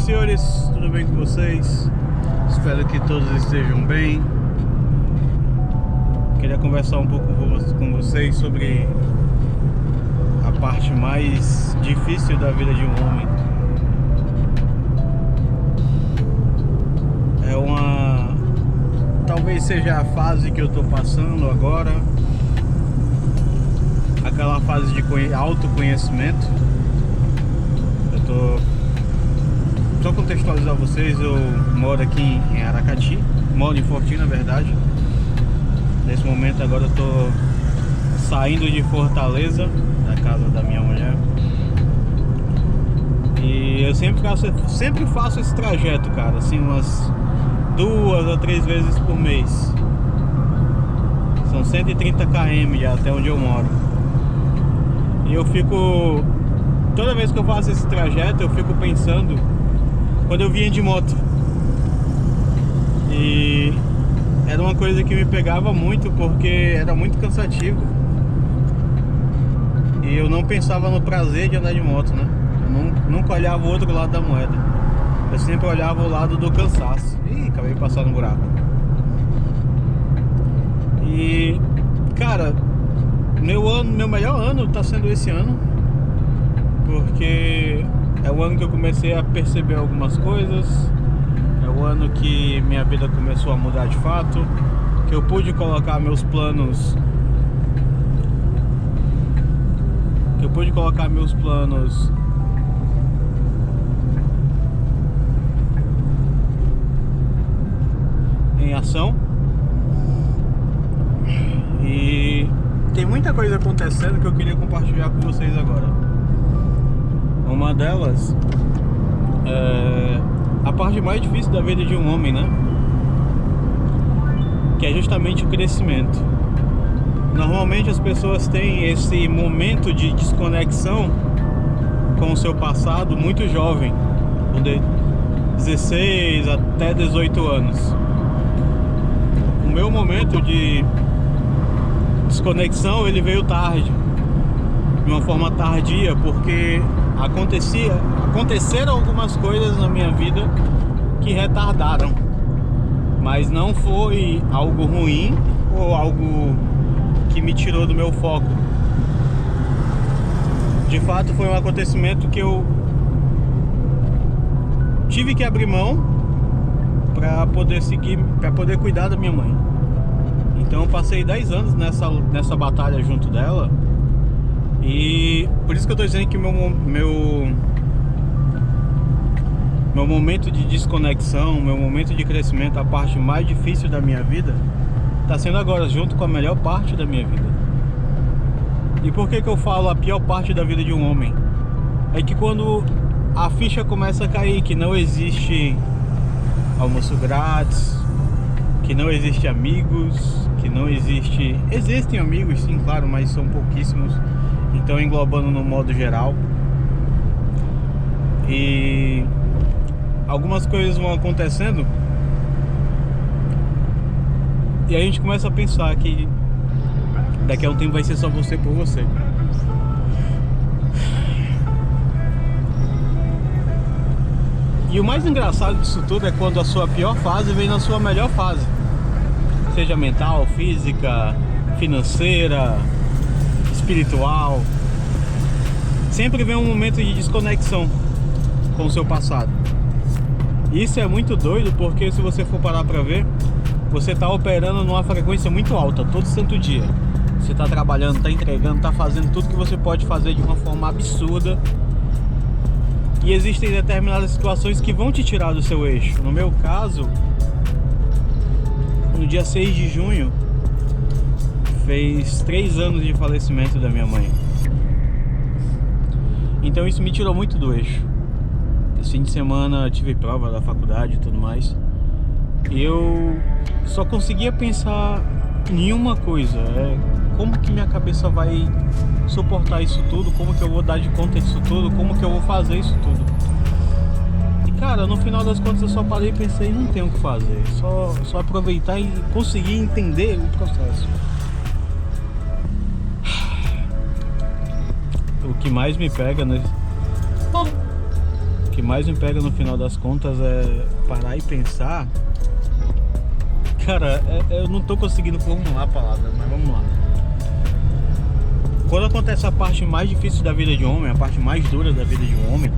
senhores, tudo bem com vocês? Espero que todos estejam bem. Queria conversar um pouco com vocês sobre a parte mais difícil da vida de um homem. Talvez seja a fase que eu tô passando agora, aquela fase de autoconhecimento. Só contextualizar vocês, eu moro aqui em Aracati, moro em Fortim na verdade. Nesse momento agora eu tô saindo de Fortaleza, da casa da minha mulher. E eu sempre faço esse trajeto, cara, assim, umas 2 a 3 vezes por mês. São 130 km já até onde eu moro. E eu fico... Toda vez que eu faço esse trajeto, eu fico pensando quando eu vinha de moto. E era uma coisa que me pegava muito, porque era muito cansativo. E eu não pensava no prazer de andar de moto, né? Eu nunca olhava o outro lado da moeda. Eu sempre olhava o lado do cansaço. Ih, acabei de passar no buraco. E, cara, meu melhor ano tá sendo esse ano, porque é o ano que eu comecei a perceber algumas coisas. É o ano que minha vida começou a mudar de fato, que eu pude colocar meus planos em ação. E tem muita coisa acontecendo que eu queria compartilhar com vocês agora. Uma delas é a parte mais difícil da vida de um homem, né? Que é justamente o crescimento. Normalmente as pessoas têm esse momento de desconexão com o seu passado muito jovem, de 16 até 18 anos. O meu momento de desconexão, ele veio tarde, de uma forma tardia, porque aconteceram algumas coisas na minha vida que retardaram, mas não foi algo ruim ou algo que me tirou do meu foco. De fato, foi um acontecimento que eu tive que abrir mão para poder cuidar da minha mãe. Então eu passei 10 anos nessa batalha junto dela. E por isso que eu tô dizendo que meu momento de desconexão, meu momento de crescimento, a parte mais difícil da minha vida, tá sendo agora, junto com a melhor parte da minha vida. E por que eu falo a pior parte da vida de um homem? É que quando a ficha começa a cair, que não existe almoço grátis, que não existe amigos, que não existe... Existem amigos, sim, claro, mas são pouquíssimos. Então, englobando no modo geral. E algumas coisas vão acontecendo e a gente começa a pensar que daqui a um tempo vai ser só você por você. E o mais engraçado disso tudo é quando a sua pior fase vem na sua melhor fase, seja mental, física, financeira, espiritual. Sempre vem um momento de desconexão com o seu passado. Isso é muito doido, porque se você for parar pra ver, você tá operando numa frequência muito alta todo santo dia. Você tá trabalhando, tá entregando, tá fazendo tudo que você pode fazer de uma forma absurda. E existem determinadas situações que vão te tirar do seu eixo. No meu caso, no dia 6 de junho, fez 3 anos de falecimento da minha mãe. Então isso me tirou muito do eixo. Esse fim de semana tive prova da faculdade e tudo mais, e eu só conseguia pensar em uma coisa: como que minha cabeça vai suportar isso tudo, como que eu vou dar de conta disso tudo, como que eu vou fazer isso tudo. E cara, no final das contas eu só parei e pensei, não tem o que fazer, só aproveitar e conseguir entender o processo. O que mais me pega, né? O que mais me pega no final das contas é parar e pensar. Cara, eu não tô conseguindo formular a palavra, mas vamos lá. Quando acontece a parte mais difícil da vida de um homem, a parte mais dura da vida de um homem,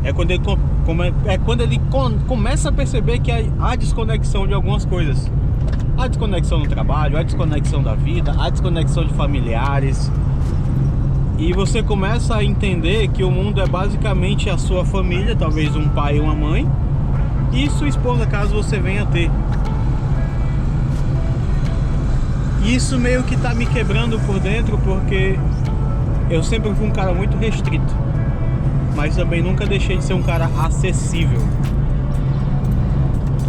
é quando ele começa a perceber que há desconexão de algumas coisas. Há desconexão no trabalho, há desconexão da vida, há desconexão de familiares. E você começa a entender que o mundo é basicamente a sua família, talvez um pai e uma mãe, e sua esposa, caso você venha a ter. Isso meio que tá me quebrando por dentro, porque eu sempre fui um cara muito restrito, mas também nunca deixei de ser um cara acessível.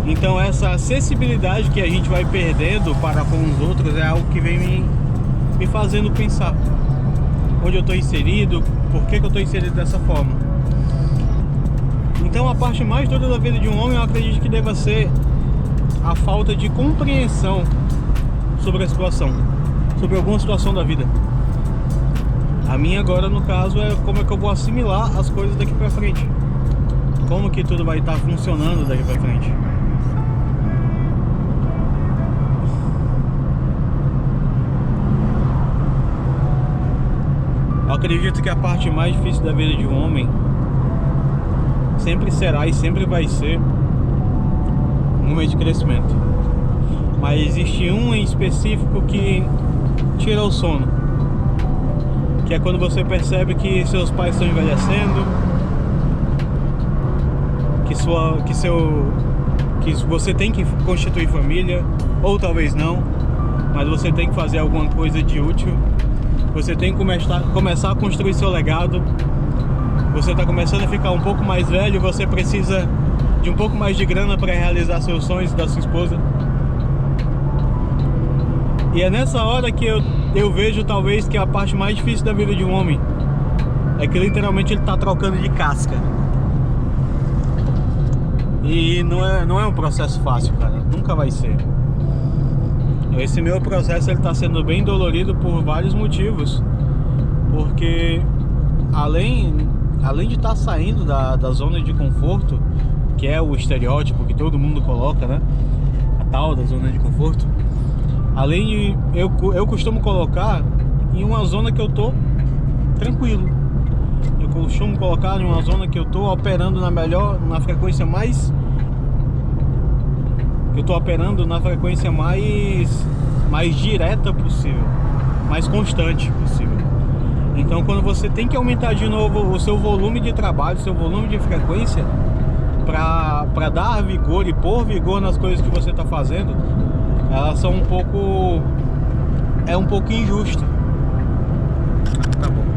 Então essa acessibilidade que a gente vai perdendo para com os outros é algo que vem me fazendo pensar onde eu estou inserido, por que eu estou inserido dessa forma. Então a parte mais dura da vida de um homem, eu acredito que deva ser a falta de compreensão sobre a situação, sobre alguma situação da vida. A minha agora, no caso, é como é que eu vou assimilar as coisas daqui pra frente, como que tudo vai estar funcionando daqui pra frente. Eu acredito que a parte mais difícil da vida de um homem sempre será e sempre vai ser um momento de crescimento. Mas existe um em específico que tira o sono, que é quando você percebe que seus pais estão envelhecendo, que você tem que constituir família, ou talvez não, mas você tem que fazer alguma coisa de útil. Você tem que começar a construir seu legado. Você está começando a ficar um pouco mais velho, você precisa de um pouco mais de grana para realizar seus sonhos da sua esposa. E é nessa hora que eu vejo talvez que a parte mais difícil da vida de um homem é que literalmente ele está trocando de casca. E não é um processo fácil, cara. Nunca vai ser. Esse meu processo ele está sendo bem dolorido por vários motivos. Porque além de estar saindo da zona de conforto, que é o estereótipo que todo mundo coloca, né? A tal da zona de conforto. Além de eu costumo colocar em uma zona que eu tô tranquilo. Eu costumo colocar em uma zona que eu tô operando na frequência mais direta possível, mais constante possível. Então quando você tem que aumentar de novo o seu volume de trabalho, seu volume de frequência para dar vigor e pôr vigor nas coisas que você está fazendo, elas são um pouco injusta. Tá bom.